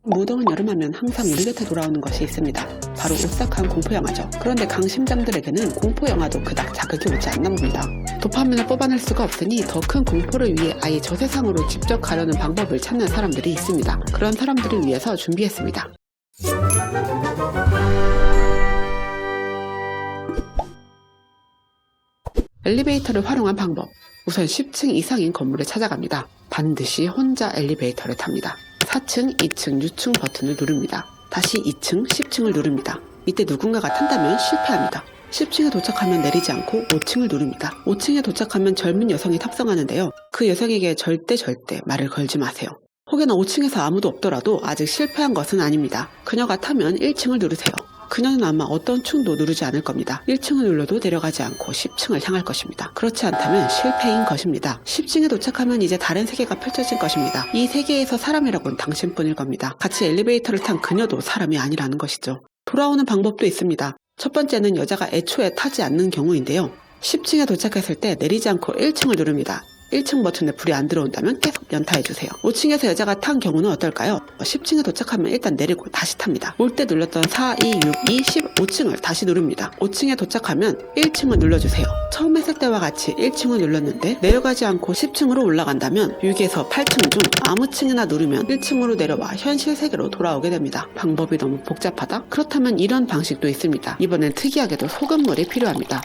무더운 여름하면 항상 우리 곁에 돌아오는 것이 있습니다. 바로 오싹한 공포영화죠. 그런데 강심장들에게는 공포영화도 그닥 자극이 오지 않나 봅니다. 도파민을 뽑아낼 수가 없으니 더 큰 공포를 위해 아예 저 세상으로 직접 가려는 방법을 찾는 사람들이 있습니다. 그런 사람들을 위해서 준비했습니다. 엘리베이터를 활용한 방법. 우선 10층 이상인 건물에 찾아갑니다. 반드시 혼자 엘리베이터를 탑니다. 4층, 2층, 6층 버튼을 누릅니다. 다시 2층, 10층을 누릅니다. 이때 누군가가 탄다면 실패합니다. 10층에 도착하면 내리지 않고 5층을 누릅니다. 5층에 도착하면 젊은 여성이 탑승하는데요. 그 여성에게 절대 말을 걸지 마세요. 혹여나 5층에서 아무도 없더라도 아직 실패한 것은 아닙니다. 그녀가 타면 1층을 누르세요. 그녀는 아마 어떤 층도 누르지 않을 겁니다. 1층을 눌러도 내려가지 않고 10층을 향할 것입니다. 그렇지 않다면 실패인 것입니다. 10층에 도착하면 이제 다른 세계가 펼쳐질 것입니다. 이 세계에서 사람이라곤 당신뿐일 겁니다. 같이 엘리베이터를 탄 그녀도 사람이 아니라는 것이죠. 돌아오는 방법도 있습니다. 첫 번째는 여자가 애초에 타지 않는 경우인데요. 10층에 도착했을 때 내리지 않고 1층을 누릅니다. 1층 버튼에 불이 안 들어온다면 계속 연타해주세요. 5층에서 여자가 탄 경우는 어떨까요? 10층에 도착하면 일단 내리고 다시 탑니다. 올 때 눌렀던 4, 2, 6, 2, 15층을 다시 누릅니다. 5층에 도착하면 1층을 눌러주세요. 처음 했을 때와 같이 1층을 눌렀는데 내려가지 않고 10층으로 올라간다면 6에서 8층 중 아무 층이나 누르면 1층으로 내려와 현실 세계로 돌아오게 됩니다. 방법이 너무 복잡하다? 그렇다면 이런 방식도 있습니다. 이번엔 특이하게도 소금물이 필요합니다.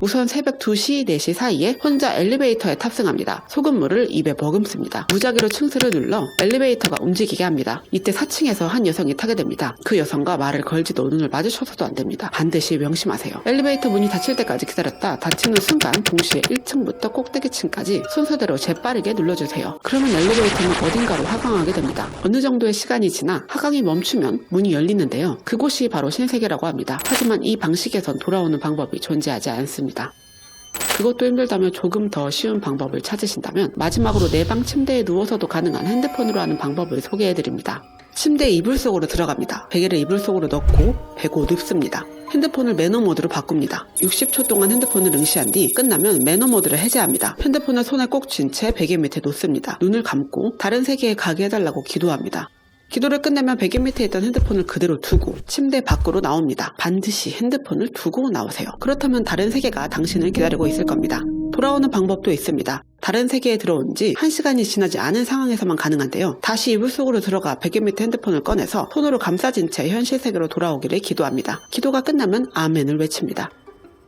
우선 새벽 2시, 4시 사이에 혼자 엘리베이터에 탑승합니다. 소금물을 입에 머금습니다. 무작위로 층수를 눌러 엘리베이터가 움직이게 합니다. 이때 4층에서 한 여성이 타게 됩니다. 그 여성과 말을 걸지도 눈을 마주쳐서도 안 됩니다. 반드시 명심하세요. 엘리베이터 문이 닫힐 때까지 기다렸다 닫히는 순간 동시에 1층부터 꼭대기층까지 순서대로 재빠르게 눌러주세요. 그러면 엘리베이터는 어딘가로 하강하게 됩니다. 어느 정도의 시간이 지나 하강이 멈추면 문이 열리는데요. 그곳이 바로 신세계라고 합니다. 하지만 이 방식에선 돌아오는 방법이 존재하지 않습니다. 그것도 힘들다면 조금 더 쉬운 방법을 찾으신다면 마지막으로 내 방 침대에 누워서도 가능한 핸드폰으로 하는 방법을 소개해드립니다. 침대 이불 속으로 들어갑니다. 베개를 이불 속으로 넣고 베고 눕습니다. 핸드폰을 매너 모드로 바꿉니다. 60초 동안 핸드폰을 응시한 뒤 끝나면 매너 모드를 해제합니다. 핸드폰을 손에 꼭 쥔 채 베개 밑에 놓습니다. 눈을 감고 다른 세계에 가게 해달라고 기도합니다. 기도를 끝내면 베개 밑에 있던 핸드폰을 그대로 두고 침대 밖으로 나옵니다. 반드시 핸드폰을 두고 나오세요. 그렇다면 다른 세계가 당신을 기다리고 있을 겁니다. 돌아오는 방법도 있습니다. 다른 세계에 들어온 지 1시간이 지나지 않은 상황에서만 가능한데요. 다시 이불 속으로 들어가 베개 밑에 핸드폰을 꺼내서 손으로 감싸진 채 현실 세계로 돌아오기를 기도합니다. 기도가 끝나면 아멘을 외칩니다.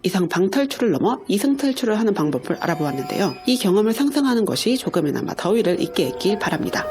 이상 방탈출을 넘어 이승탈출을 하는 방법을 알아보았는데요. 이 경험을 상상하는 것이 조금이나마 더위를 잊게 했길 바랍니다.